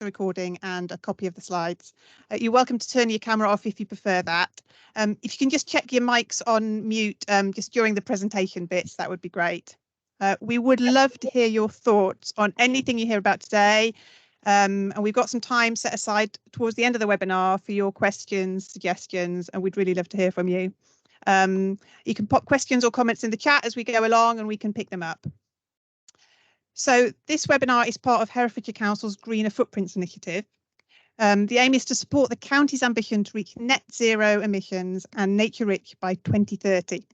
the recording and a copy of the slides. You're welcome to turn your camera off if you prefer that. If you can just check your mics on mute just during the presentation bits, that would be great. We would love to hear your thoughts on anything you hear about today. And we've got some time set aside towards the end of the webinar for your questions, suggestions, and we'd really love to hear from you. You can pop questions or comments in the chat as we go along and we can pick them up. So this webinar is part of Herefordshire Council's Greener Footprints initiative. The aim is to support the county's ambition to reach net zero emissions and nature rich by 2030.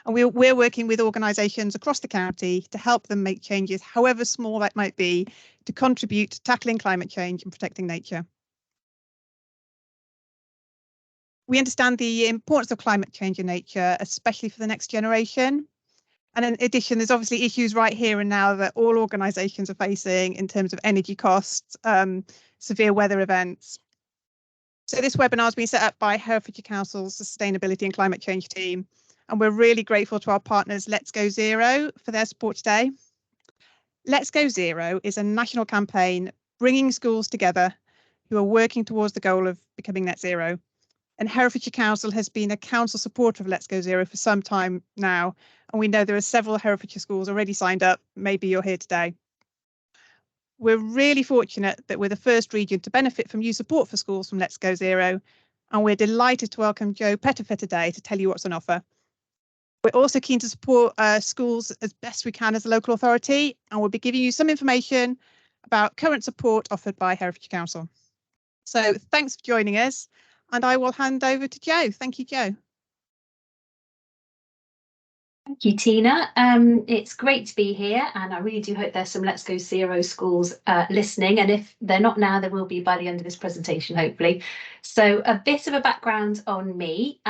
And we're working with organisations across the county to help them make changes, however small that might be, to contribute to tackling climate change and protecting nature. We understand the importance of climate change in nature, especially for the next generation. And in addition, there's obviously issues right here and now that all organisations are facing in terms of energy costs, severe weather events. So this webinar has been set up by Herefordshire Council's Sustainability and Climate Change team. And we're really grateful to our partners Let's Go Zero for their support today. Let's Go Zero is a national campaign bringing schools together who are working towards the goal of becoming net zero. And Herefordshire Council has been a council supporter of Let's Go Zero for some time now. And we know there are several Herefordshire schools already signed up. Maybe you're here today. We're really fortunate that we're the first region to benefit from new support for schools from Let's Go Zero. And we're delighted to welcome Joe Pettifer today to tell you what's on offer. We're also keen to support schools as best we can as a local authority. And we'll be giving you some information about current support offered by Herefordshire Council. So thanks for joining us. And I will hand over to Joe. Thank you, Joe. Thank you, Tina. It's great to be here, and I really do hope there's some Let's Go Zero schools listening. And if they're not now, there will be by the end of this presentation, hopefully. So a bit of a background on me.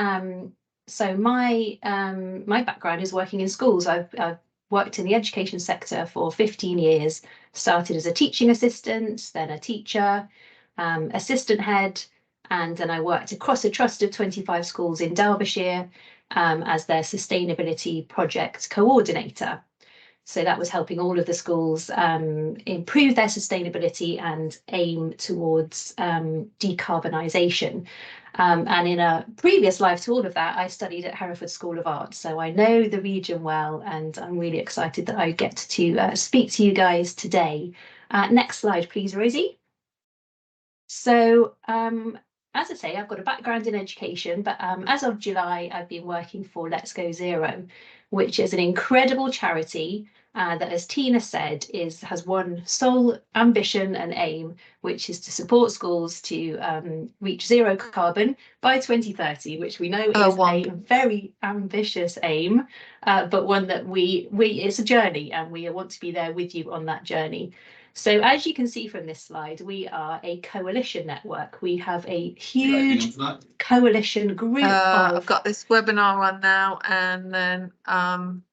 So my background is working in schools. I've worked in the education sector for 15 years. Started as a teaching assistant, then a teacher, assistant head. And then I worked across a trust of 25 schools in Derbyshire as their sustainability project coordinator. So that was helping all of the schools improve their sustainability and aim towards decarbonisation. And in a previous life to all of that, I studied at Hereford School of Art. So I know the region well, and I'm really excited that I get to speak to you guys today. Next slide, please, Rosie. So as I say, I've got a background in education, but as of July, I've been working for Let's Go Zero, which is an incredible charity that, as Tina said, has one sole ambition and aim, which is to support schools to reach zero carbon by 2030, which we know is a very ambitious aim, but one that it's a journey, and we want to be there with you on that journey. So as you can see from this slide, we are a coalition network. We have a huge coalition group. I've got this webinar on now, and then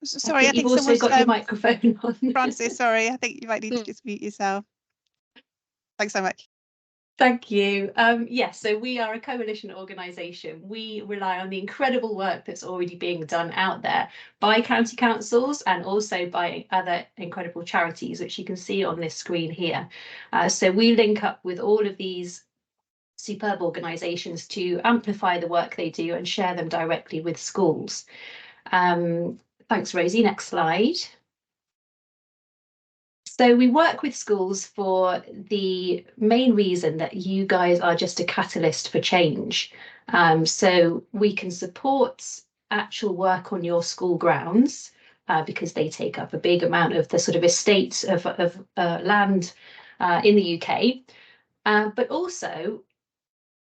sorry, I think you've also got your microphone on. Francis, sorry, I think you might need to just mute yourself. Thanks so much. Thank you. Yes, so we are a coalition organisation. We rely on the incredible work that's already being done out there by county councils and also by other incredible charities, which you can see on this screen here. So we link up with all of these superb organisations to amplify the work they do and share them directly with schools. Thanks, Rosie. Next slide. So we work with schools for the main reason that you guys are just a catalyst for change. So we can support actual work on your school grounds because they take up a big amount of the sort of estate of land in the UK. But also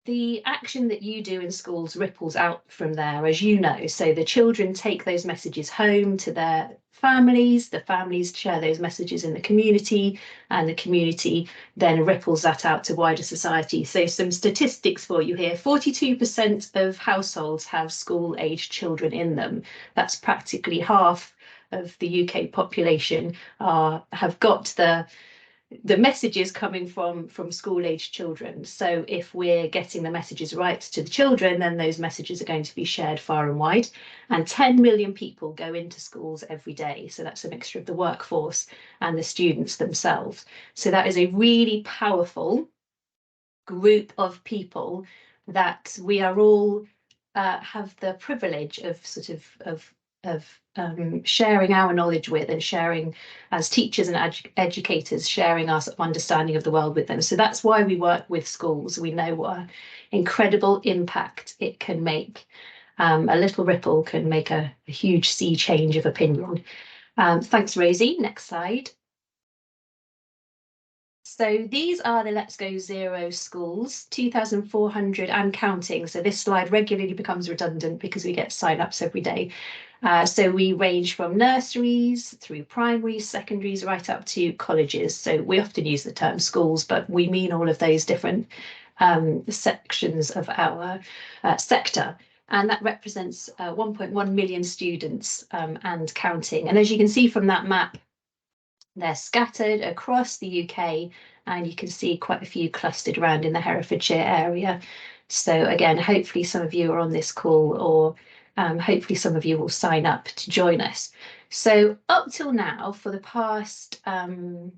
the action that you do in schools ripples out from there, as you know. So the children take those messages home to their families, the families share those messages in the community, and the community then ripples that out to wider society. So some statistics for you here: 42% of households have school-aged children in them. That's practically half of the UK population have got the the messages coming from school-aged children. So if we're getting the messages right to the children, then those messages are going to be shared far and wide. And 10 million people go into schools every day. So that's a mixture of the workforce and the students themselves. So that is a really powerful group of people that we are all have the privilege of sharing our knowledge with, and sharing as teachers and educators, sharing our understanding of the world with them. So that's why we work with schools. We know what an incredible impact it can make. A little ripple can make a huge sea change of opinion. Thanks, Rosie. Next slide. So these are the Let's Go Zero schools, 2,400 and counting. So this slide regularly becomes redundant because we get sign-ups every day. So we range from nurseries through primaries, secondaries, right up to colleges. So we often use the term schools, but we mean all of those different sections of our sector. And that represents 1.1 million students and counting. And as you can see from that map, they're scattered across the UK, and you can see quite a few clustered around in the Herefordshire area. So again, hopefully some of you are on this call, or hopefully some of you will sign up to join us. So up till now, for the past 3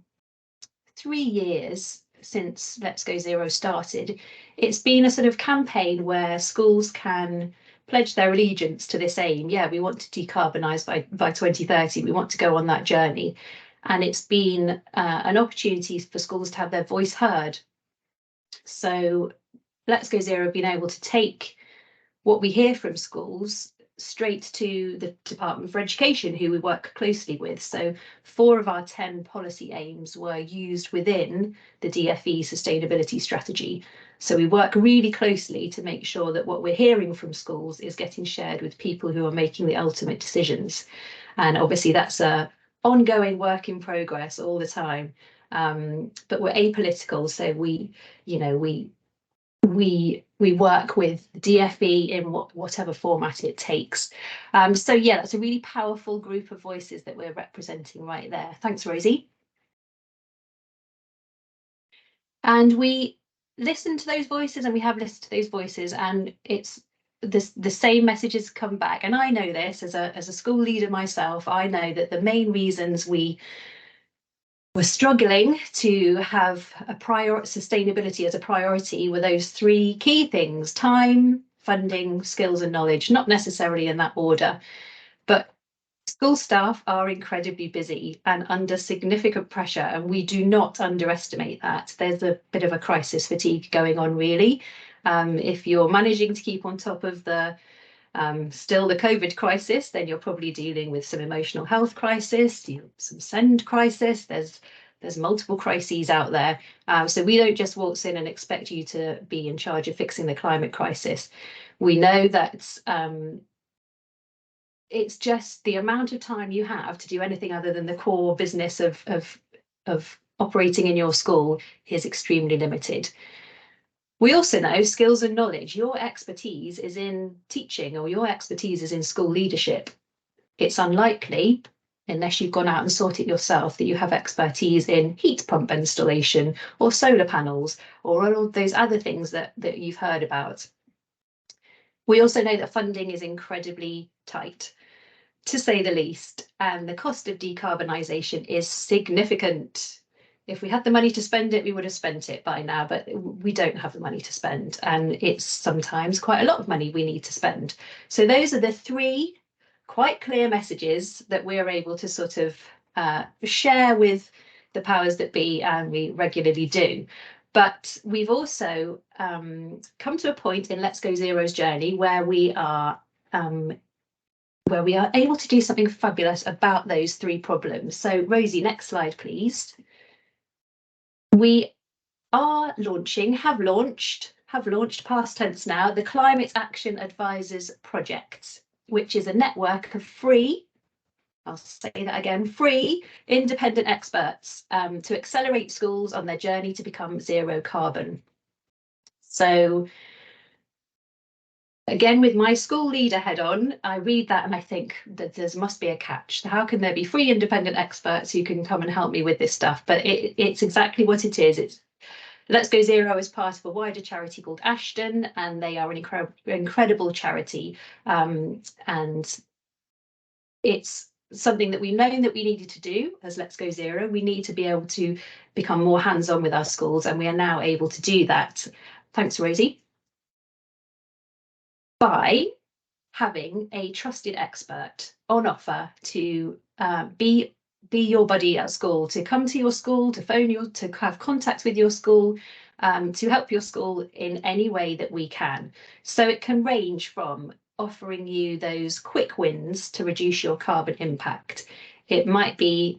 years since Let's Go Zero started, it's been a sort of campaign where schools can pledge their allegiance to this aim. Yeah, we want to decarbonise by 2030. We want to go on that journey. And it's been an opportunity for schools to have their voice heard. So Let's Go Zero have been able to take what we hear from schools straight to the Department for Education, who we work closely with. So 4 of our 10 policy aims were used within the DFE sustainability strategy. So we work really closely to make sure that what we're hearing from schools is getting shared with people who are making the ultimate decisions. And obviously that's a ongoing work in progress all the time, but we're apolitical, so we work with DFE in whatever format it takes. So yeah, that's a really powerful group of voices that we're representing right there. Thanks, Rosie. And we listen to those voices, and we have listened to those voices, and it's the same messages come back. And I know this as a school leader myself. I know that the main reasons we were struggling to have sustainability as a priority were those 3 key things: time, funding, skills and knowledge, not necessarily in that order. But school staff are incredibly busy and under significant pressure, and we do not underestimate that. There's a bit of a crisis fatigue going on, really. If you're managing to keep on top of still the COVID crisis, then you're probably dealing with some emotional health crisis, some SEND crisis. There's multiple crises out there. So we don't just waltz in and expect you to be in charge of fixing the climate crisis. We know that it's just the amount of time you have to do anything other than the core business of operating in your school is extremely limited. We also know skills and knowledge. Your expertise is in teaching, or your expertise is in school leadership. It's unlikely, unless you've gone out and sought it yourself, that you have expertise in heat pump installation or solar panels or all of those other things that you've heard about. We also know that funding is incredibly tight, to say the least, and the cost of decarbonisation is significant. If we had the money to spend it, we would have spent it by now, but we don't have the money to spend, and it's sometimes quite a lot of money we need to spend. So those are the 3 quite clear messages that we're able to sort of share with the powers that be, and we regularly do. But we've also come to a point in Let's Go Zero's journey where we are able to do something fabulous about those 3 problems. So Rosie, next slide, please. We are launching, have launched past tense now, the Climate Action Advisors Project, which is a network of free, I'll say that again, free independent experts to accelerate schools on their journey to become zero carbon. So Again, with my school leader head on, I read that and I think that there must be a catch. How can there be free independent experts who can come and help me with this stuff? But it's exactly what it is. It's Let's Go Zero is part of a wider charity called Ashton, and they are an incredible charity. And it's something that we've known that we needed to do as Let's Go Zero. We need to be able to become more hands-on with our schools, and we are now able to do that. Thanks, Rosie. By having a trusted expert on offer to be your buddy at school, to come to your school, to phone you, to have contact with your school, to help your school in any way that we can. So it can range from offering you those quick wins to reduce your carbon impact. It might be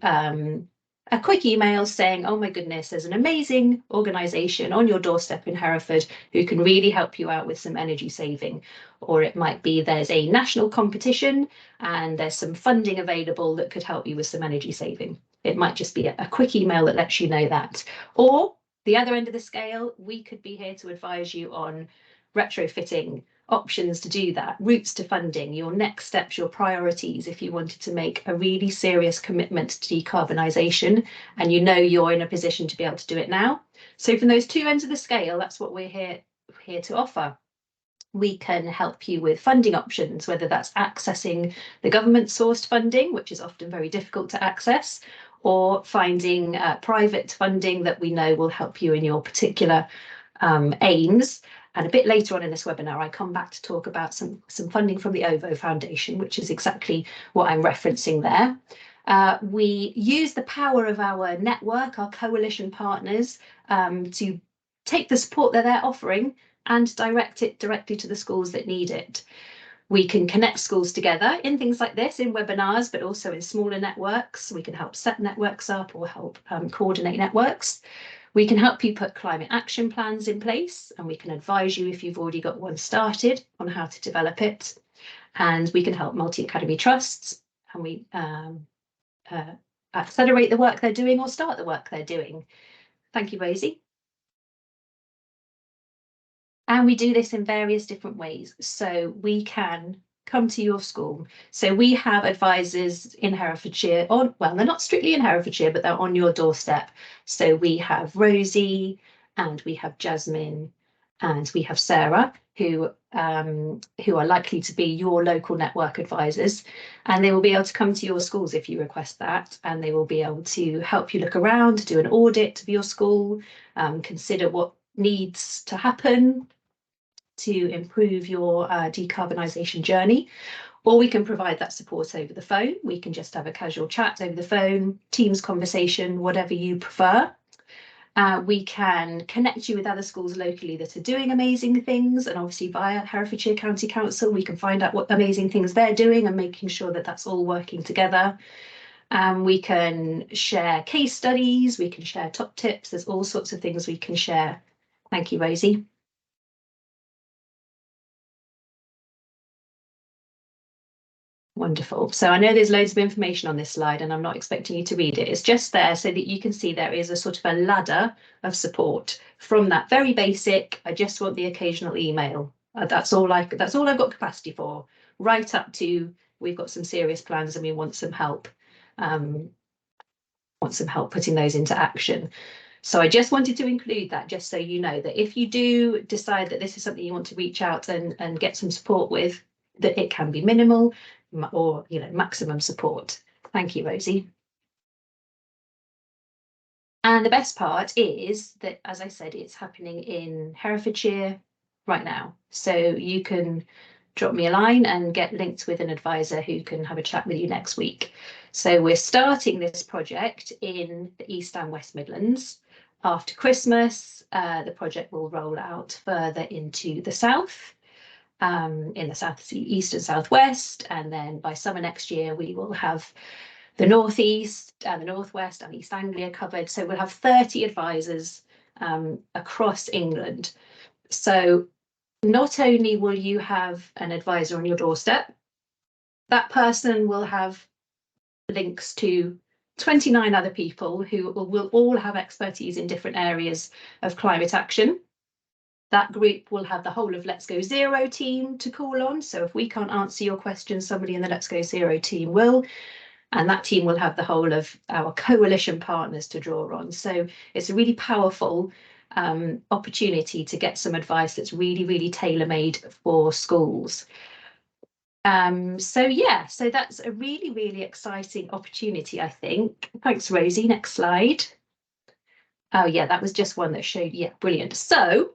a quick email saying, oh my goodness, there's an amazing organisation on your doorstep in Hereford who can really help you out with some energy saving. Or it might be there's a national competition and there's some funding available that could help you with some energy saving. It might just be a quick email that lets you know that. Or the other end of the scale, we could be here to advise you on retrofitting options to do that, routes to funding, your next steps, your priorities, if you wanted to make a really serious commitment to decarbonisation and you know you're in a position to be able to do it now. So from those two ends of the scale, that's what we're here to offer. We can help you with funding options, whether that's accessing the government sourced funding, which is often very difficult to access, or finding private funding that we know will help you in your particular aims. And a bit later on in this webinar, I come back to talk about some funding from the OVO Foundation, which is exactly what I'm referencing there. We use the power of our network, our coalition partners, to take the support that they're offering and direct it directly to the schools that need it. We can connect schools together in things like this, in webinars, but also in smaller networks. We can help set networks up or help coordinate networks. We can help you put climate action plans in place, and we can advise you if you've already got one started on how to develop it. And we can help multi-academy trusts, and we accelerate the work they're doing or start the work they're doing. Thank you, Rosie. And we do this in various different ways. So we can come to your school. So we have advisors in Herefordshire, well, they're not strictly in Herefordshire, but they're on your doorstep. So we have Rosie, and we have Jasmine, and we have Sarah, who are likely to be your local network advisors. And they will be able to come to your schools if you request that. And they will be able to help you look around, do an audit of your school, consider what needs to happen to improve your decarbonisation journey. Or we can provide that support over the phone. We can just have a casual chat over the phone, Teams conversation, whatever you prefer. We can connect you with other schools locally that are doing amazing things, and obviously via Herefordshire County Council, we can find out what amazing things they're doing and making sure that that's all working together. We can share case studies, we can share top tips, there's all sorts of things we can share. Thank you, Rosie. Wonderful. So I know there's loads of information on this slide and I'm not expecting you to read it. It's just there so that you can see there is a sort of a ladder of support from that very basic, I just want the occasional email. That's all I've got capacity for, right up to we've got some serious plans and we want some help. Putting those into action. So I just wanted to include that just so you know that if you do decide that this is something you want to reach out and get some support with, that it can be minimal or maximum support. Thank you, Rosie. And the best part is that, as I said, it's happening in Herefordshire right now. So you can drop me a line and get linked with an advisor who can have a chat with you next week. So we're starting this project in the East and West Midlands. After Christmas, the project will roll out further into the south. In the south, east and southwest, and then by summer next year we will have the northeast and the northwest and East Anglia covered. So we'll have 30 advisors across England. So not only will you have an advisor on your doorstep, that person will have links to 29 other people who will all have expertise in different areas of climate action. That group will have the whole of Let's Go Zero team to call on. So if we can't answer your question, somebody in the Let's Go Zero team will. And that team will have the whole of our coalition partners to draw on. So it's a really powerful opportunity to get some advice that's really, really tailor-made for schools. So that's a really, really exciting opportunity, I think. Thanks, Rosie. Next slide. Oh, yeah, that was just one that showed. Yeah, brilliant. So,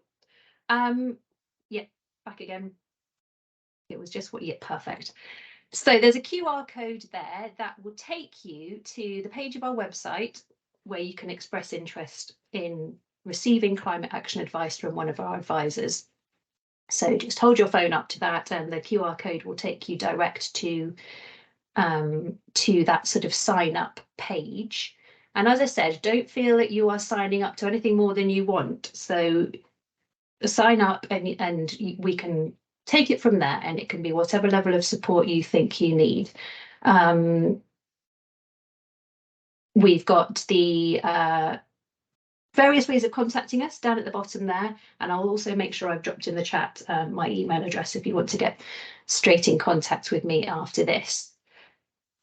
yeah, back again. It was just what, yeah, perfect. So there's a QR code there that will take you to the page of our website where you can express interest in receiving climate action advice from one of our advisors. So just hold your phone up to that and the QR code will take you direct to that sort of sign up page. And as I said, don't feel that you are signing up to anything more than you want. So sign up and we can take it from there, and it can be whatever level of support you think you need. We've got the various ways of contacting us down at the bottom there, and I'll also make sure I've dropped in the chat my email address if you want to get straight in contact with me after this.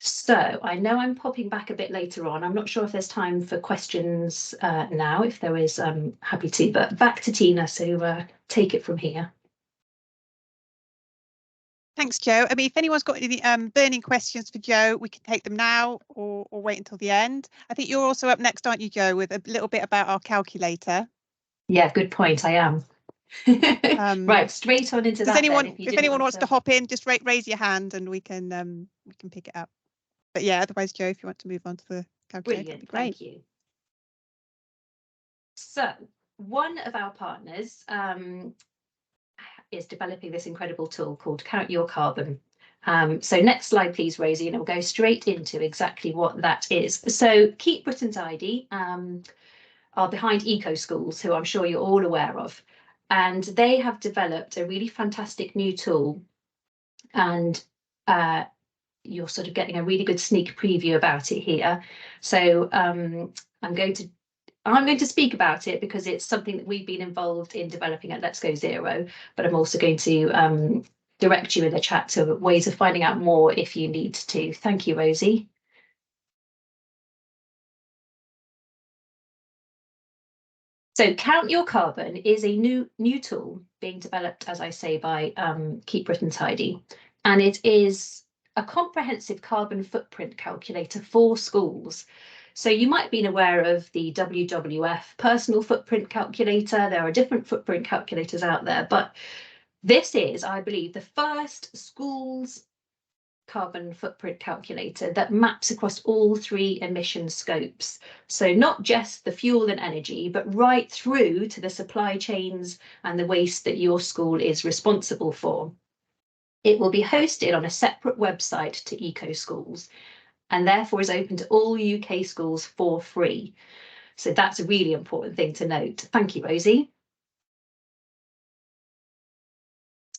So I know I'm popping back a bit later on. I'm not sure if there's time for questions now. If there is, I'm happy to, but back to Tina, so take it from here. Thanks, Jo. I mean, if anyone's got any burning questions for Jo, we can take them now or wait until the end. I think you're also up next, aren't you, Jo, with a little bit about our calculator. Yeah, good point. I am. Right, straight on into that. If anyone wants to hop in, just raise your hand and we can pick it up. But yeah, otherwise, Jo, if you want to move on to the calculator, that'd be great. Thank you. So one of our partners is developing this incredible tool called Count Your Carbon. So next slide, please, Rosie, and we'll go straight into exactly what that is. So Keep Britain Tidy are behind Eco Schools, who I'm sure you're all aware of. And they have developed a really fantastic new tool. And you're sort of getting a really good sneak preview about it here. So I'm going to speak about it because it's something that we've been involved in developing at Let's Go Zero, but I'm also going to direct you in the chat to ways of finding out more if you need to. Thank you, Rosie. So Count Your Carbon is a new tool being developed, as I say, by Keep Britain Tidy, and it is a comprehensive carbon footprint calculator for schools. So you might have been aware of the WWF personal footprint calculator. There are different footprint calculators out there, but this is, I believe, the first schools carbon footprint calculator that maps across all 3 emission scopes. So not just the fuel and energy, but right through to the supply chains and the waste that your school is responsible for. It will be hosted on a separate website to Eco Schools, and therefore is open to all UK schools for free. So that's a really important thing to note. Thank you, Rosie.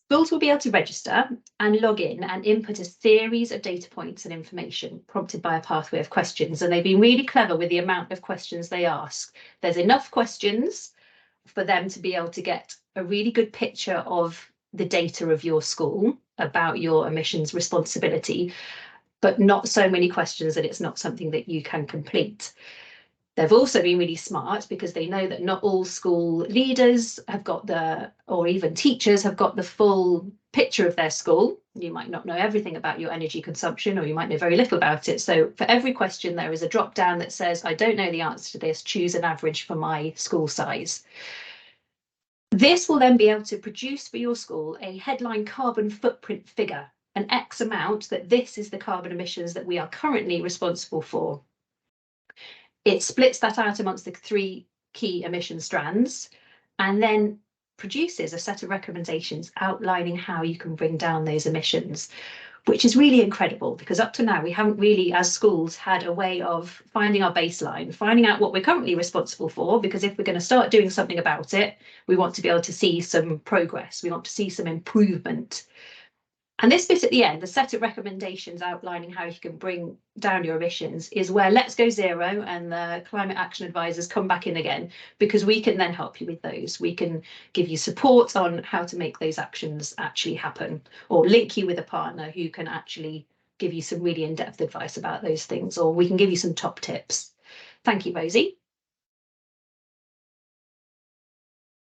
Schools will be able to register and log in and input a series of data points and information prompted by a pathway of questions. And they've been really clever with the amount of questions they ask. There's enough questions for them to be able to get a really good picture of the data of your school about your emissions responsibility, but not so many questions that it's not something that you can complete. They've also been really smart because they know that not all school leaders have got or even teachers have got the full picture of their school. You might not know everything about your energy consumption, or you might know very little about it. So for every question, there is a drop down that says, I don't know the answer to this, choose an average for my school size. This will then be able to produce for your school a headline carbon footprint figure, an X amount that this is the carbon emissions that we are currently responsible for. It splits that out amongst the 3 key emission strands and then produces a set of recommendations outlining how you can bring down those emissions, which is really incredible because up to now we haven't really, as schools, had a way of finding our baseline, finding out what we're currently responsible for, because if we're going to start doing something about it, we want to be able to see some progress, we want to see some improvement. And this bit at the end, the set of recommendations outlining how you can bring down your emissions, is where Let's Go Zero and the climate action advisors come back in again, because we can then help you with those. We can give you support on how to make those actions actually happen, or link you with a partner who can actually give you some really in-depth advice about those things, or we can give you some top tips. Thank you, Rosie.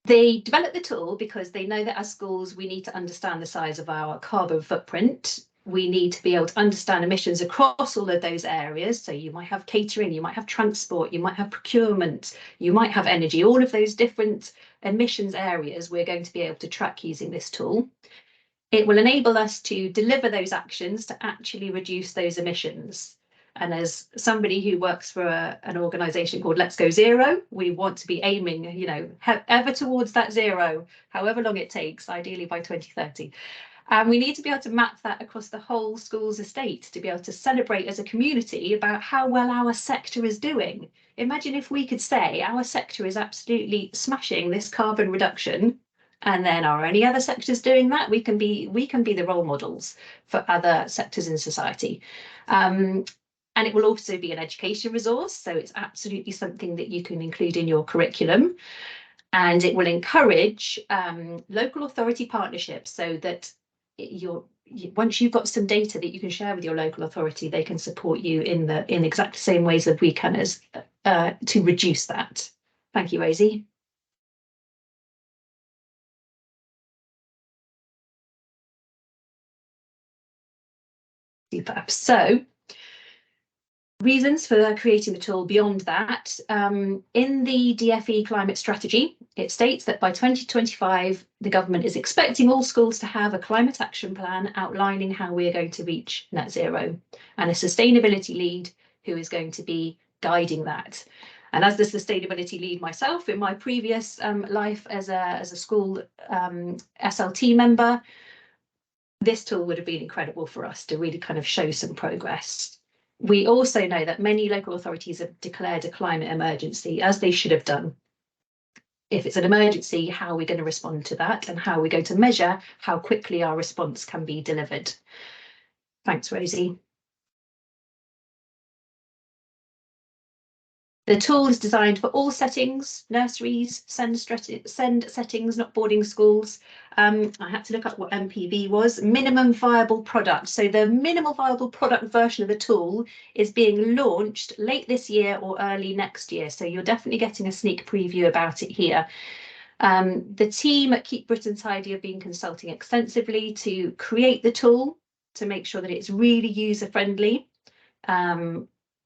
They developed the tool because they know that as schools, we need to understand the size of our carbon footprint. We need to be able to understand emissions across all of those areas. So you might have catering, you might have transport, you might have procurement, you might have energy, all of those different emissions areas we're going to be able to track using this tool. It will enable us to deliver those actions to actually reduce those emissions. And as somebody who works for an organisation called Let's Go Zero, we want to be aiming, you know, ever towards that zero, however long it takes, ideally by 2030. And we need to be able to map that across the whole school's estate to be able to celebrate as a community about how well our sector is doing. Imagine if we could say our sector is absolutely smashing this carbon reduction, and then are any other sectors doing that? We can be the role models for other sectors in society. And it will also be an education resource, so it's absolutely something that you can include in your curriculum. And it will encourage local authority partnerships, so that once you've got some data that you can share with your local authority, they can support you in exactly the same ways that we can as to reduce that. Thank you, Rosie. Superb. So, reasons for creating the tool beyond that. In the DFE climate strategy, it states that by 2025, the government is expecting all schools to have a climate action plan outlining how we are going to reach net zero, and a sustainability lead who is going to be guiding that. And as the sustainability lead myself in my previous life as a school SLT member, this tool would have been incredible for us to really kind of show some progress. We also know that many local authorities have declared a climate emergency, as they should have done. If it's an emergency, how are we going to respond to that, and how are we going to measure how quickly our response can be delivered? Thanks, Rosie. The tool is designed for all settings, nurseries, send settings, not boarding schools. I had to look up what MPV was, minimum viable product. So the minimal viable product version of the tool is being launched late this year or early next year. So you're definitely getting a sneak preview about it here. The team at Keep Britain Tidy have been consulting extensively to create the tool, to make sure that it's really user-friendly.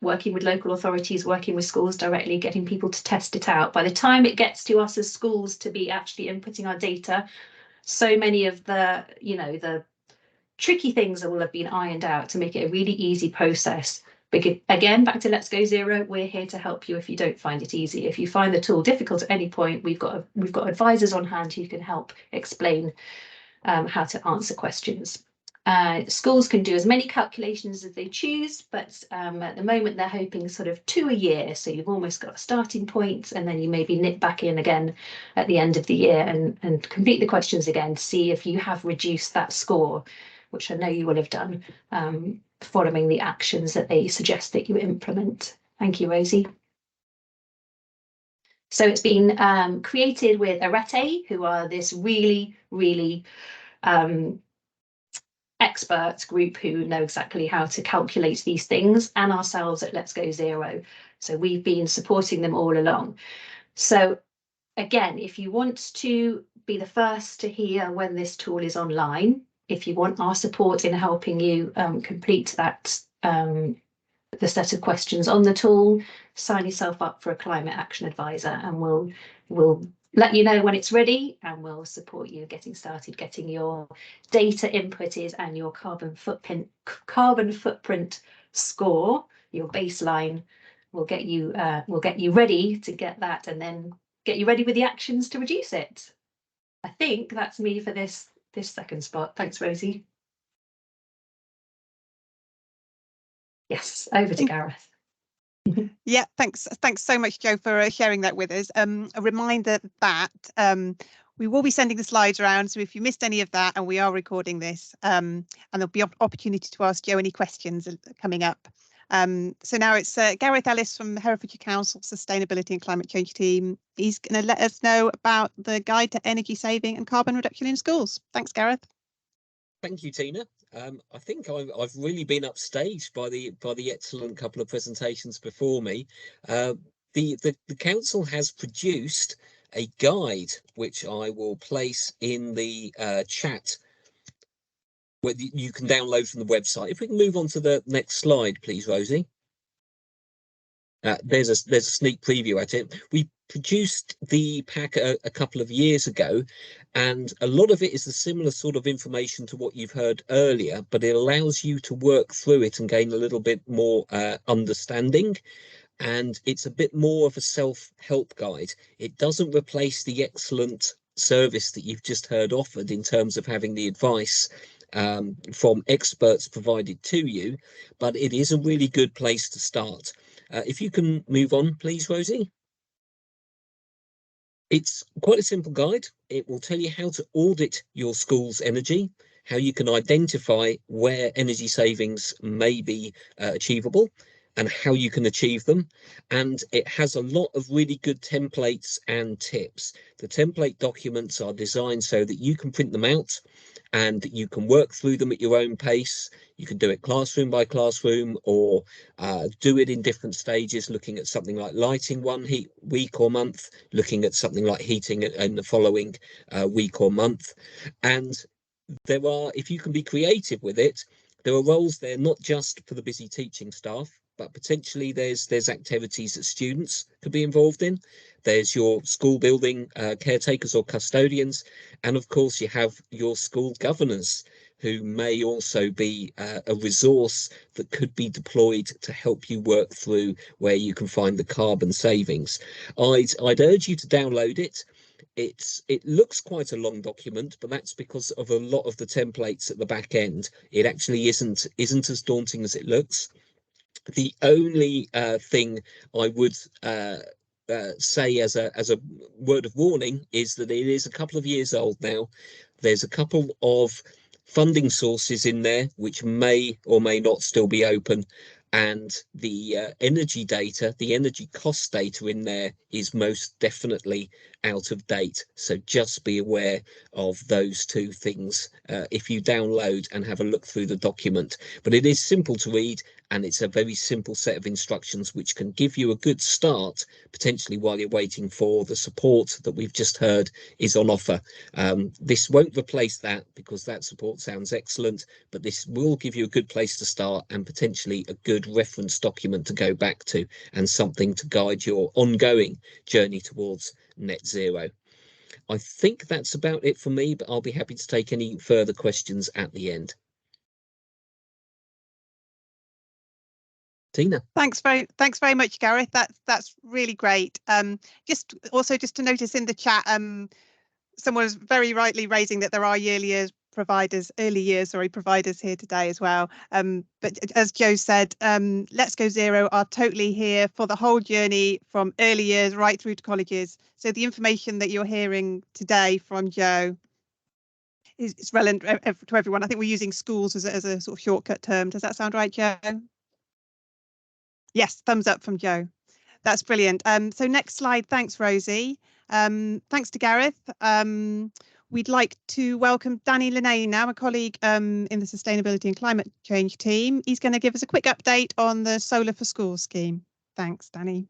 Working with local authorities, working with schools directly, getting people to test it out. By the time it gets to us as schools to be actually inputting our data, so many of the, the tricky things will have been ironed out to make it a really easy process. Because, again, back to Let's Go Zero, we're here to help you if you don't find it easy. If you find the tool difficult at any point, we've got advisors on hand who can help explain how to answer questions. Schools can do as many calculations as they choose, but at the moment they're hoping sort of 2 a year. So you've almost got a starting point, and then you maybe nip back in again at the end of the year and complete the questions again to see if you have reduced that score, which I know you will have done, following the actions that they suggest that you implement. Thank you, Rosie. So it's been created with Arete, who are this really, really expert group who know exactly how to calculate these things, and ourselves at Let's Go Zero. So we've been supporting them all along. So again, if you want to be the first to hear when this tool is online, if you want our support in helping you complete that, the set of questions on the tool, sign yourself up for a climate action advisor, and we'll let you know when it's ready, and we'll support you getting started, getting your data inputted and your carbon footprint score, your baseline. We'll get you ready to get that, and then get you ready with the actions to reduce it. I think that's me for this second spot. Thanks, Rosie. Yes, over to Gareth. Yeah, thanks so much, Jo, for sharing that with us. A reminder that We will be sending the slides around, so if you missed any of that, and we are recording this, and there'll be opportunity to ask Joe any questions coming up. So now it's Gareth Ellis from Herefordshire Council Sustainability and Climate Change team. He's going to let us know about the Guide to Energy Saving and Carbon Reduction in Schools. Thanks, Gareth. Thank you, Tina. I think I've really been upstaged by the excellent couple of presentations before me. The council has produced a guide which I will place in the chat, where you can download from the website. If we can move on to the next slide, please, Rosie. There's a sneak preview at it. We produced the pack a couple of years ago, and a lot of it is the similar sort of information to what you've heard earlier, but it allows you to work through it and gain a little bit more understanding. And it's a bit more of a self-help guide. It doesn't replace the excellent service that you've just heard offered in terms of having the advice from experts provided to you, but it is a really good place to start. If you can move on, please, Rosie. It's quite a simple guide. It will tell you how to audit your school's energy, how you can identify where energy savings may be achievable, and how you can achieve them. And it has a lot of really good templates and tips. The template documents are designed so that you can print them out and you can work through them at your own pace. You can do it classroom by classroom, or do it in different stages, looking at something like lighting one week or month, looking at something like heating in the following week or month. And there are, if you can be creative with it, there are roles there not just for the busy teaching staff, but potentially there's activities that students could be involved in. There's your school building caretakers or custodians, and of course you have your school governors, who may also be a resource that could be deployed to help you work through where you can find the carbon savings. I'd urge you to download it. It looks quite a long document, but that's because of a lot of the templates at the back end. It actually isn't as daunting as it looks. The only thing I would say as a word of warning is that it is a couple of years old now. There's a couple of funding sources in there which may or may not still be open, and the energy data, the energy cost data in there is most definitely out of date. So just be aware of those two things if you download and have a look through the document. But it is simple to read, and it's a very simple set of instructions which can give you a good start, potentially while you're waiting for the support that we've just heard is on offer. This won't replace that, because that support sounds excellent, but this will give you a good place to start and potentially a good reference document to go back to, and something to guide your ongoing journey towards net zero. I think that's about it for me, but I'll be happy to take any further questions at the end. Tina. Thanks very much, Gareth. That's really great. Just to notice in the chat, someone was very rightly raising that there are early years providers here today as well. But as Joe said, Let's Go Zero are totally here for the whole journey from early years right through to colleges. So the information that you're hearing today from Joe is relevant to everyone. I think we're using schools as a sort of shortcut term. Does that sound right, Joe? Yes, thumbs up from Joe. That's brilliant. So next slide. Thanks, Rosie. Thanks to Gareth. We'd like to welcome Danny Linnane now, a colleague in the Sustainability and Climate Change team. He's going to give us a quick update on the Solar for Schools scheme. Thanks, Danny.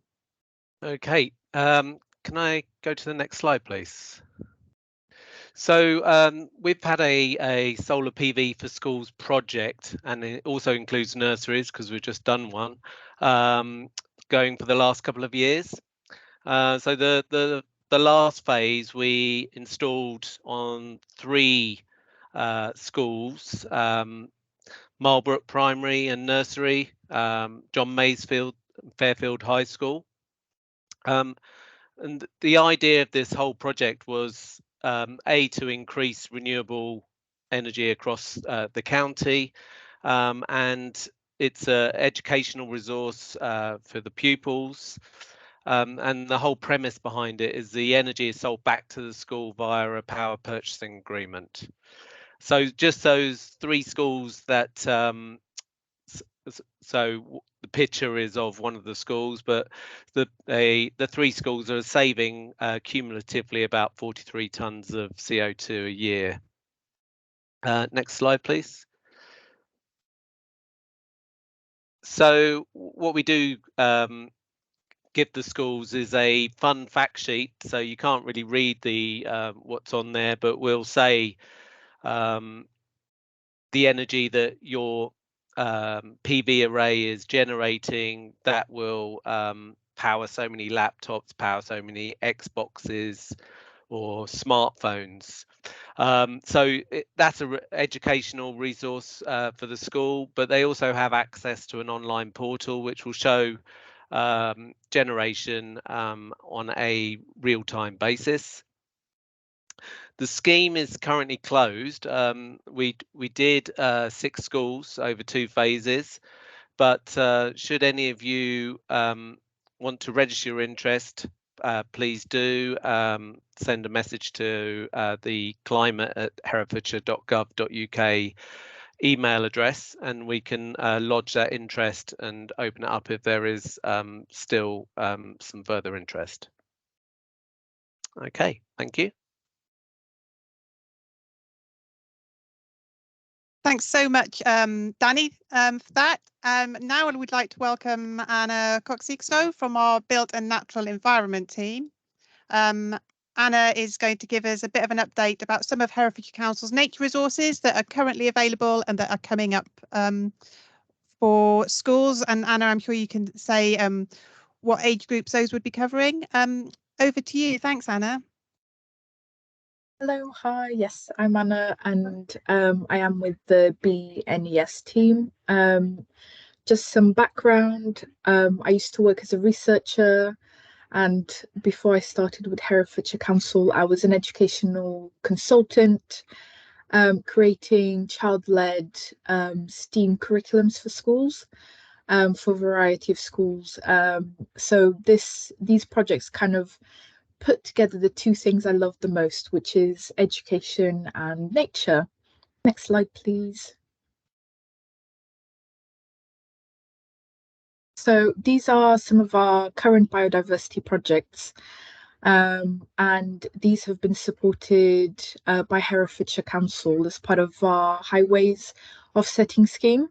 Okay, can I go to the next slide, please? So we've had a solar PV for schools project, and it also includes nurseries because we've just done one, going for the last couple of years. So the last phase we installed on 3 schools, Marlbrook Primary and Nursery, John Maysfield, Fairfield High School. And the idea of this whole project was to increase renewable energy across the county, and it's an educational resource for the pupils. And the whole premise behind it is the energy is sold back to the school via a power purchasing agreement. So just those 3 schools that so the picture is of one of the schools, but the 3 schools are saving cumulatively about 43 tons of CO2 a year. Next slide, please. So what we do give the schools is a fun fact sheet, so you can't really read the what's on there, but we'll say the energy that your PV array is generating, that will power so many laptops, power so many Xboxes or smartphones. So that's an educational resource for the school, but they also have access to an online portal which will show generation on a real-time basis. The scheme is currently closed. We did 6 schools over 2 phases, but should any of you want to register your interest, please do send a message to the climate@herefordshire.gov.uk email address, and we can lodge that interest and open it up if there is still some further interest. Okay, thank you. Thanks so much, Danny, for that. Now I would like to welcome Anna Coxixo from our Built and Natural Environment team. Anna is going to give us a bit of an update about some of Herefordshire Council's nature resources that are currently available and that are coming up for schools. And Anna, I'm sure you can say what age groups those would be covering. Over to you. Thanks, Anna. Hello, hi, yes, I'm Anna, and I am with the BNES team. Just some background, I used to work as a researcher, and before I started with Herefordshire Council, I was an educational consultant, creating child-led STEAM curriculums for schools, for a variety of schools. So these projects kind of put together the 2 things I love the most, which is education and nature. Next slide, please. So these are some of our current biodiversity projects, and these have been supported by Herefordshire Council as part of our highways offsetting scheme.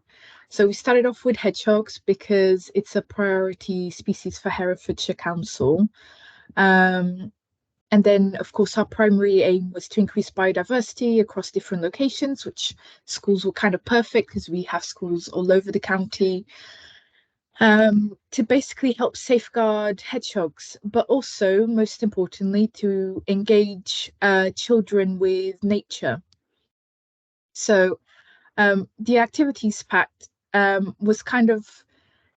So we started off with hedgehogs because it's a priority species for Herefordshire Council. And then, of course, our primary aim was to increase biodiversity across different locations, which schools were kind of perfect because we have schools all over the county, to basically help safeguard hedgehogs, but also, most importantly, to engage children with nature. So the activities pack was kind of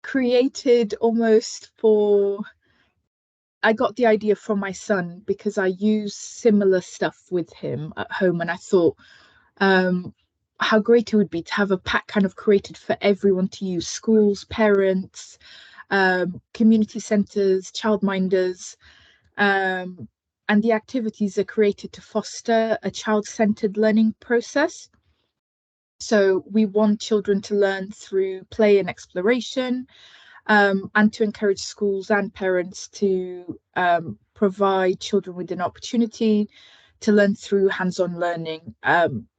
created almost for... I got the idea from my son because I use similar stuff with him at home, and I thought how great it would be to have a pack kind of created for everyone to use: schools, parents, community centres, childminders, and the activities are created to foster a child-centred learning process. So we want children to learn through play and exploration, and to encourage schools and parents to provide children with an opportunity to learn through hands-on learning,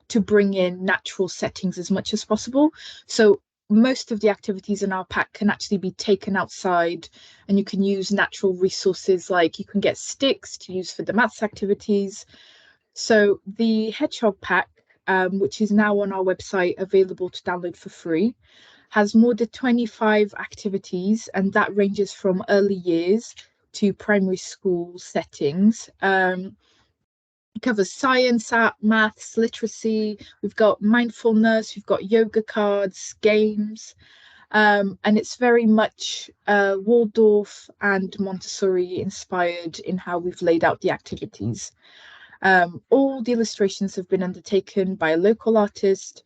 to bring in natural settings as much as possible. So most of the activities in our pack can actually be taken outside, and you can use natural resources, like you can get sticks to use for the maths activities. So the hedgehog pack, which is now on our website available to download for free, has more than 25 activities, and that ranges from early years to primary school settings. It covers science, art, maths, literacy. We've got mindfulness, we've got yoga cards, games, and it's very much Waldorf and Montessori inspired in how we've laid out the activities. All the illustrations have been undertaken by a local artist,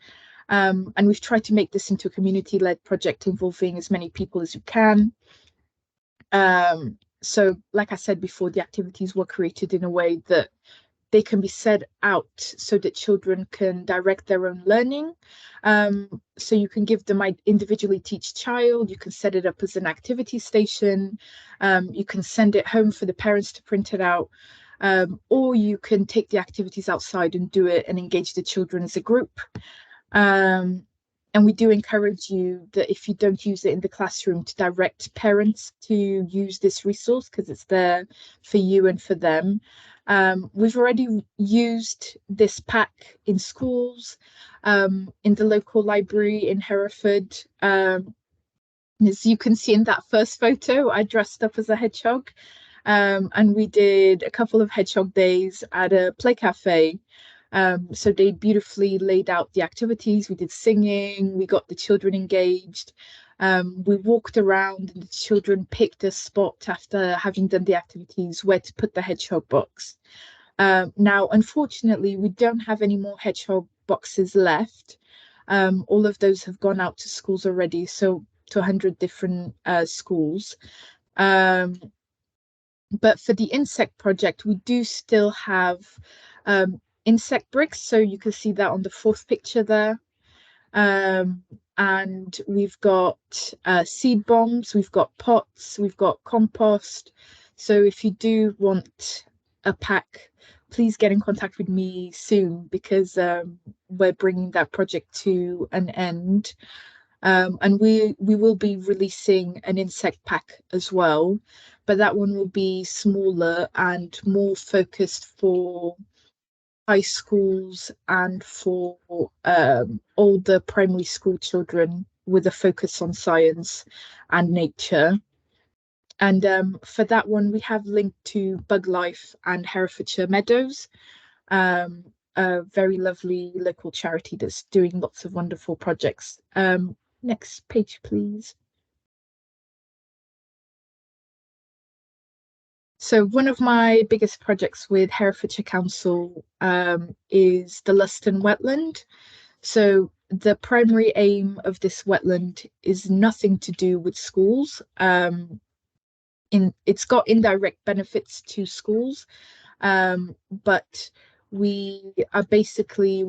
and we've tried to make this into a community-led project involving as many people as we can. So like I said before, the activities were created in a way that they can be set out so that children can direct their own learning. So you can give them individually to each child, you can set it up as an activity station, you can send it home for the parents to print it out, or you can take the activities outside and do it and engage the children as a group. And we do encourage you that if you don't use it in the classroom, to direct parents to use this resource, because it's there for you and for them. We've already used this pack in schools, in the local library in Hereford. As you can see in that first photo, I dressed up as a hedgehog, and we did a couple of hedgehog days at a play cafe. So they beautifully laid out the activities. We did singing, we got the children engaged. We walked around and the children picked a spot after having done the activities where to put the hedgehog box. Now, unfortunately, we don't have any more hedgehog boxes left. All of those have gone out to schools already, so to 100 different schools. But for the insect project, we do still have insect bricks, so you can see that on the fourth picture there. And we've got seed bombs, we've got pots, we've got compost. So if you do want a pack, please get in contact with me soon, because we're bringing that project to an end. And we will be releasing an insect pack as well, but that one will be smaller and more focused for high schools and for older primary school children, with a focus on science and nature. And for that one, we have linked to Bug Life and Herefordshire Meadows, a very lovely local charity that's doing lots of wonderful projects. Next page, please. So one of my biggest projects with Herefordshire Council is the Luston wetland. So the primary aim of this wetland is nothing to do with schools. It's got indirect benefits to schools, but we have basically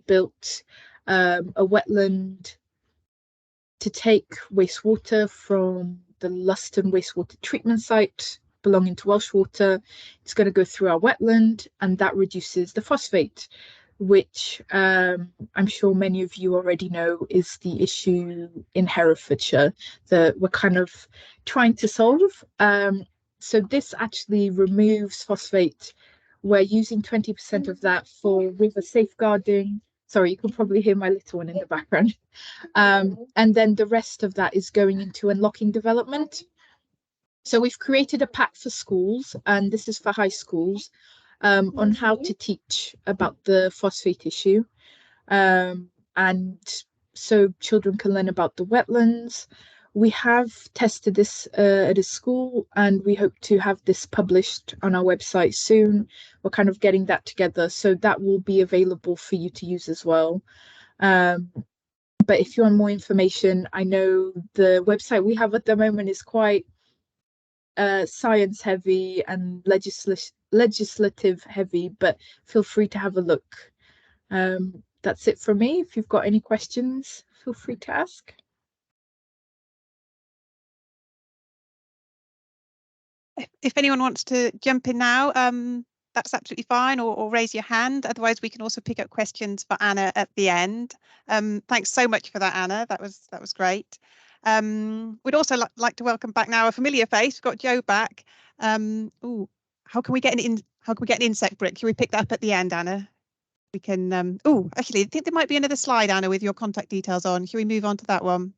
built a wetland to take wastewater from the Luston wastewater treatment site belonging to Welsh Water. It's going to go through our wetland, and that reduces the phosphate, which I'm sure many of you already know is the issue in Herefordshire that we're kind of trying to solve. So this actually removes phosphate. We're using 20% of that for river safeguarding. Sorry, you can probably hear my little one in the background. And then the rest of that is going into unlocking development. So we've created a pack for schools, and this is for high schools, on how to teach about the phosphate issue. And so children can learn about the wetlands. We have tested this at a school, and we hope to have this published on our website soon. We're kind of getting that together, so that will be available for you to use as well. But if you want more information, I know the website we have at the moment is quite science heavy and legislative heavy, but feel free to have a look. That's it from me. If you've got any questions, feel free to ask. If anyone wants to jump in now, that's absolutely fine, or raise your hand. Otherwise, we can also pick up questions for Anna at the end. Thanks so much for that, Anna. That was great. We'd also like to welcome back now a familiar face. We've got Joe back. Ooh, how can we get an insect brick? Can we pick that up at the end, Anna? We can. Oh, actually, I think there might be another slide, Anna, with your contact details on. Should we move on to that one?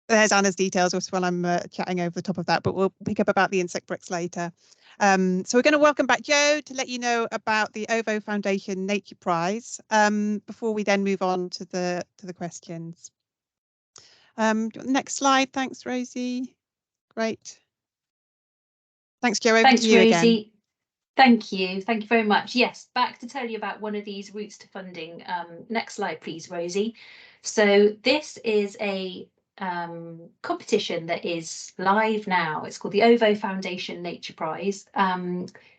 There's Anna's details just while I'm chatting over the top of that, but we'll pick up about the insect bricks later. So we're going to welcome back Joe to let you know about the OVO Foundation Nature Prize before we then move on to the questions. Next slide. Thanks, Rosie. Great. Thanks, Joe. Over to you Rosie. again. Thank you very much. Yes, back to tell you about one of these routes to funding. Next slide, please, Rosie. So this is a competition that is live now. It's called the OVO Foundation Nature Prize.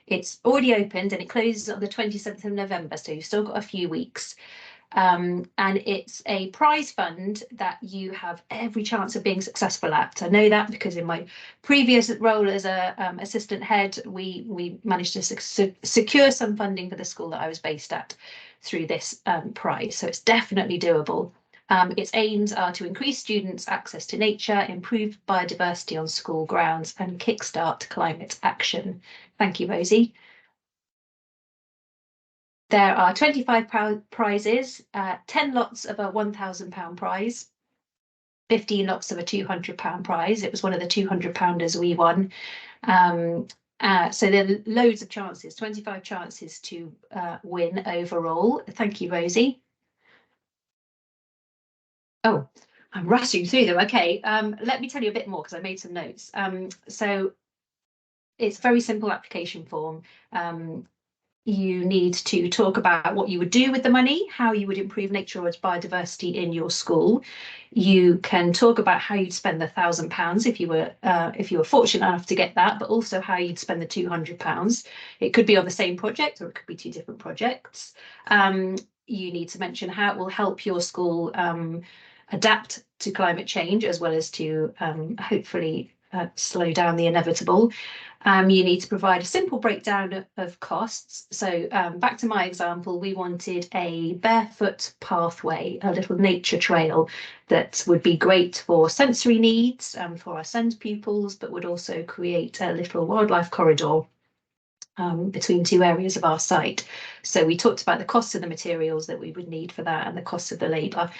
It's already opened and it closes on the 27th of November, so you've still got a few weeks. And it's a prize fund that you have every chance of being successful at. I know that because in my previous role as a assistant head, we managed to secure some funding for the school that I was based at through this prize. So it's definitely doable. Its aims are to increase students' access to nature, improve biodiversity on school grounds, and kickstart climate action. Thank you, Rosie. There are 25 prizes, 10 lots of a £1,000 prize, 15 lots of a £200 prize. It was one of the £200-pounders we won. So there are loads of chances, 25 chances to win overall. Thank you, Rosie. Oh, I'm rushing through them. Okay, let me tell you a bit more because I made some notes. So it's a very simple application form. You need to talk about what you would do with the money, how you would improve nature or biodiversity in your school. You can talk about how you'd spend the £1,000 if you were fortunate enough to get that, but also how you'd spend the £200. It could be on the same project or it could be two different projects. You need to mention how it will help your school adapt to climate change as well as to hopefully slow down the inevitable. You need to provide a simple breakdown of costs. So back to my example, we wanted a barefoot pathway, a little nature trail that would be great for sensory needs for our SEND pupils, but would also create a little wildlife corridor between two areas of our site. So we talked about the costs of the materials that we would need for that and the costs of the labour.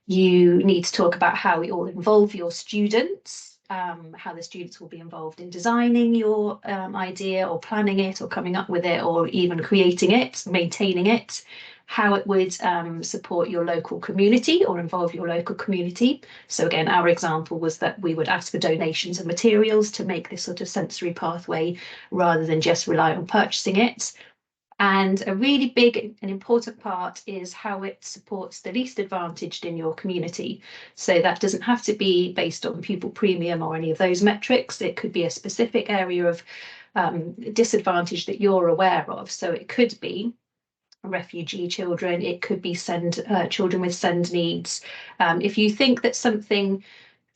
You need to talk about how it will involve your students. How the students will be involved in designing your idea or planning it or coming up with it or even creating it, maintaining it, how it would support your local community or involve your local community. So again, our example was that we would ask for donations of materials to make this sort of sensory pathway rather than just rely on purchasing it. And a really big and important part is how it supports the least advantaged in your community. So that doesn't have to be based on pupil premium or any of those metrics. It could be a specific area of disadvantage that you're aware of. So it could be refugee children, it could be children with SEND needs. If you think that something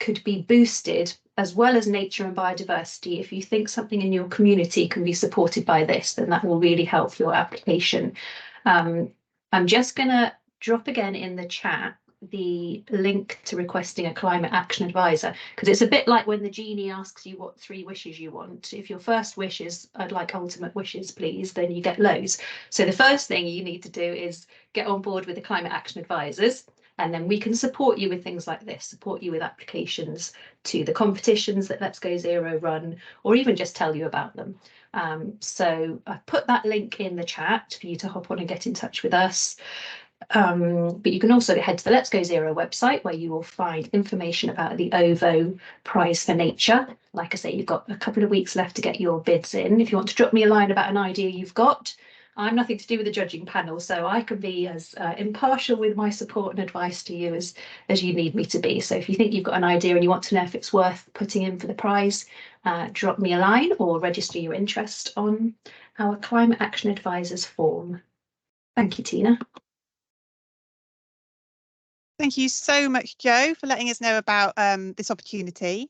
could be boosted as well as nature and biodiversity, if you think something in your community can be supported by this, then that will really help your application. I'm just going to drop again in the chat the link to requesting a climate action advisor, because it's a bit like when the genie asks you what 3 wishes you want. If your first wish is, I'd like ultimate wishes, please, then you get loads. So the first thing you need to do is get on board with the climate action advisors. And then we can support you with things like this, support you with applications to the competitions that Let's Go Zero run, or even just tell you about them. So I've put that link in the chat for you to hop on and get in touch with us. But you can also head to the Let's Go Zero website where you will find information about the OVO Prize for Nature. Like I say, you've got a couple of weeks left to get your bids in. If you want to drop me a line about an idea you've got, I'm nothing to do with the judging panel, so I can be as impartial with my support and advice to you as you need me to be. So if you think you've got an idea and you want to know if it's worth putting in for the prize, drop me a line or register your interest on our Climate Action Advisors form. Thank you, Tina. Thank you so much, Jo, for letting us know about this opportunity.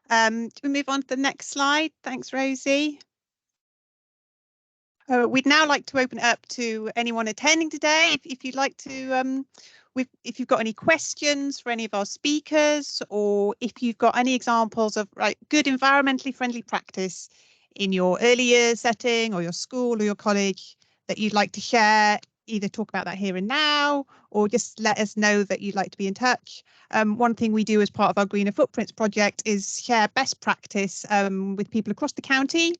Do we move on to the next slide? Thanks, Rosie. We'd now like to open it up to anyone attending today. If you'd like to, if you've got any questions for any of our speakers, or if you've got any examples of good environmentally friendly practice in your early years setting or your school or your college that you'd like to share, either talk about that here and now, or just let us know that you'd like to be in touch. One thing we do as part of our Greener Footprints project is share best practice with people across the county.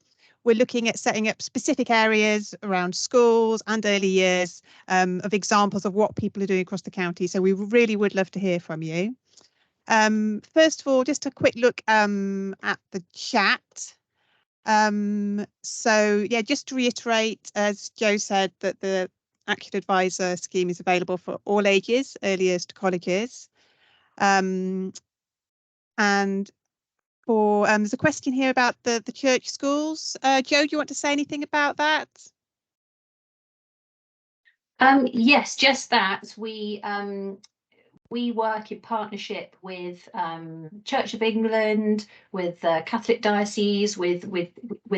We're looking at setting up specific areas around schools and early years of examples of what people are doing across the county. So we really would love to hear from you. First of all, just a quick look at the chat. So yeah, just to reiterate, as Jo said, that the Action Advisor scheme is available for all ages, early years to college years. And for there's a question here about the church schools. Joe, do you want to say anything about that? Yes, just that we work in partnership with Church of England, with Catholic Diocese, with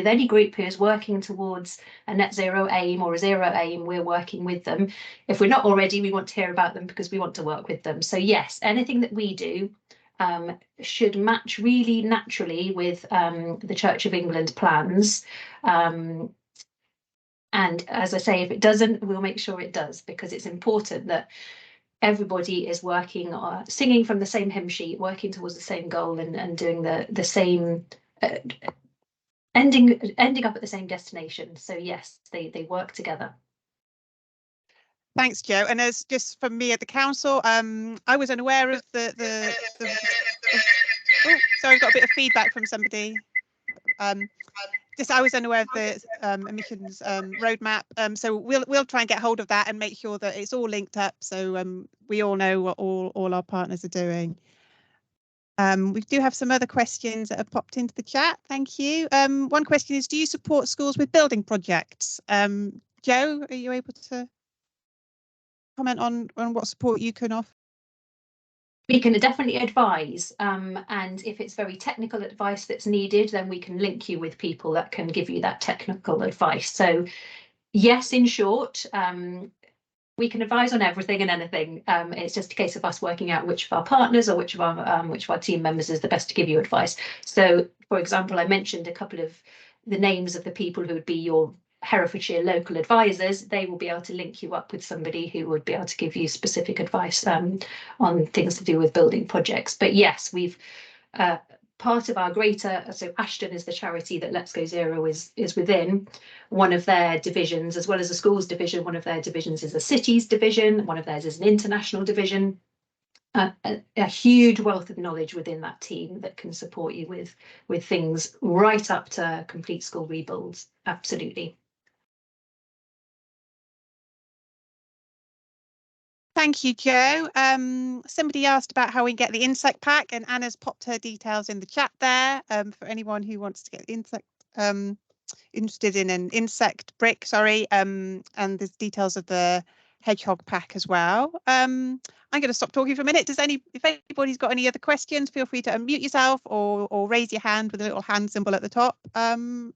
any group who is working towards a net zero aim or a zero aim. We're working with them. If we're not already, we want to hear about them because we want to work with them. So yes, anything that we do should match really naturally with the Church of England plans. And as I say, if it doesn't, we'll make sure it does, because it's important that everybody is working, singing from the same hymn sheet, working towards the same goal, and doing the same, ending up at the same destination. So yes, they work together. Thanks, Joe. And as just from me at the council, I was unaware of the oh, sorry, I've got a bit of feedback from somebody. I was unaware of the emissions roadmap, so we'll try and get hold of that and make sure that it's all linked up, so we all know what all our partners are doing. We do have some other questions that have popped into the chat. Thank you. One question is, do you support schools with building projects? Joe, are you able to comment on what support you can offer? We can definitely advise, and if it's very technical advice that's needed, then we can link you with people that can give you that technical advice. So yes, in short, we can advise on everything and anything. It's just a case of us working out which of our partners or which of our team members is the best to give you advice. So, for example, I mentioned a couple of the names of the people who would be your Herefordshire local advisors. They will be able to link you up with somebody who would be able to give you specific advice on things to do with building projects. But yes, we've part of our greater, so Ashton is the charity that Let's Go Zero is within. One of their divisions, as well as the schools division, one of their divisions is a cities division, one of theirs is an international division. A huge wealth of knowledge within that team that can support you with things right up to complete school rebuilds. Absolutely. Thank you, Joe. Somebody asked about how we can get the insect pack, and Anna's popped her details in the chat there for anyone who wants to get insect interested in an insect brick, sorry, and there's details of the hedgehog pack as well. I'm going to stop talking for a minute. If anybody's got any other questions, feel free to unmute yourself or raise your hand with a little hand symbol at the top, and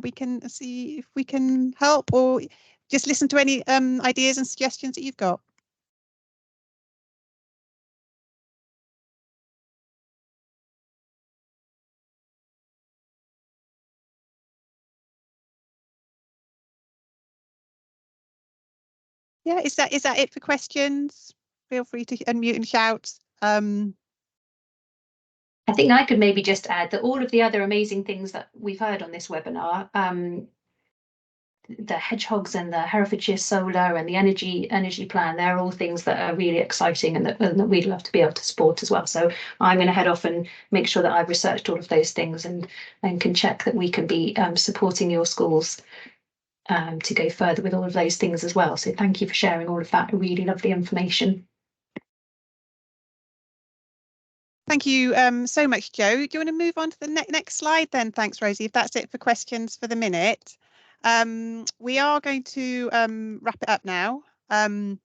we can see if we can help, or just listen to any ideas and suggestions that you've got. Yeah, is that it for questions? Feel free to unmute and shout. I think I could maybe just add that all of the other amazing things that we've heard on this webinar, the hedgehogs and the Herefordshire Solar and the energy plan, they're all things that are really exciting and that we'd love to be able to support as well. So I'm going to head off and make sure that I've researched all of those things and can check that we can be supporting your schools to go further with all of those things as well. So thank you for sharing all of that really lovely information. Thank you so much, Joe. Do you want to move on to the next slide then? Thanks, Rosie, if that's it for questions for the minute. We are going to wrap it up now. I'd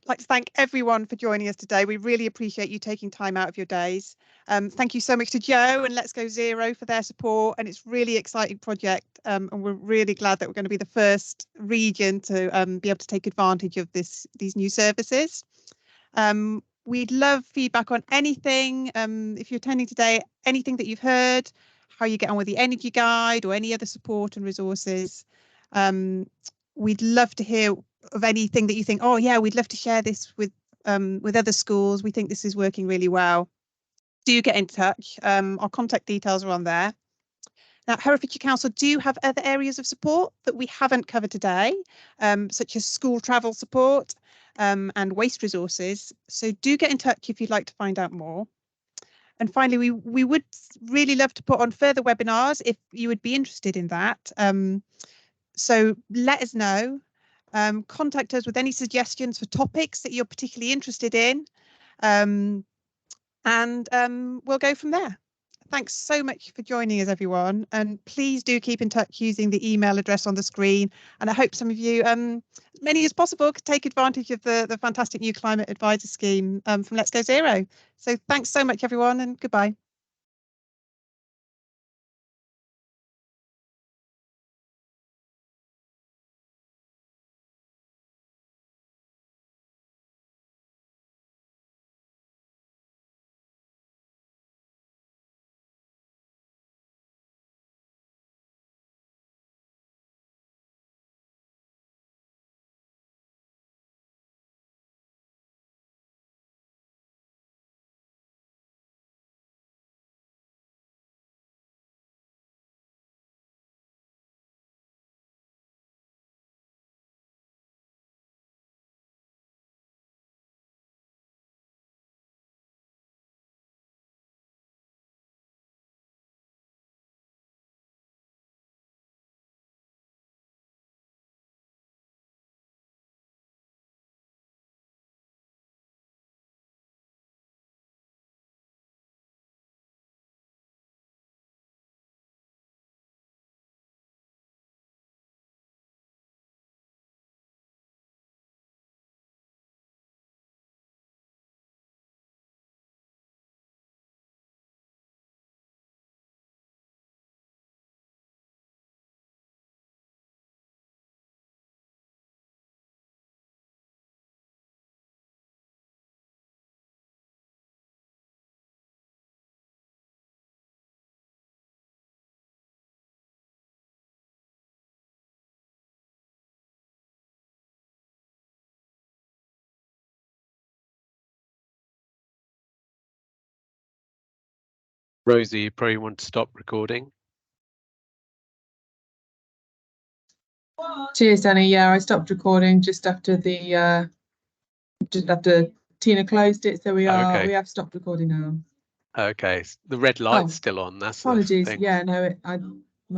like to thank everyone for joining us today. We really appreciate you taking time out of your days. Thank you so much to Joe and Let's Go Zero for their support, and it's really exciting project, and we're really glad that we're going to be the first region to be able to take advantage of these new services. We'd love feedback on anything, if you're attending today, anything that you've heard, how you get on with the energy guide or any other support and resources. We'd love to hear of anything that you think, oh yeah, we'd love to share this with other schools. We think this is working really well. Do get in touch. Our contact details are on there. Now, Herefordshire Council do have other areas of support that we haven't covered today, such as school travel support and waste resources. So do get in touch if you'd like to find out more. And finally, we would really love to put on further webinars if you would be interested in that. So let us know. Contact us with any suggestions for topics that you're particularly interested in. and we'll go from there. Thanks so much for joining us, everyone, and please do keep in touch using the email address on the screen. And I hope some of you, as many as possible, could take advantage of the fantastic new Climate Advisor Scheme from Let's Go Zero. So thanks so much, everyone, and goodbye. Rosie, you probably want to stop recording. Cheers, Danny. Yeah, I stopped recording just after Tina closed it, so we have stopped recording now. Okay, the red light's still on. That's apologies. the thing. Yeah, no,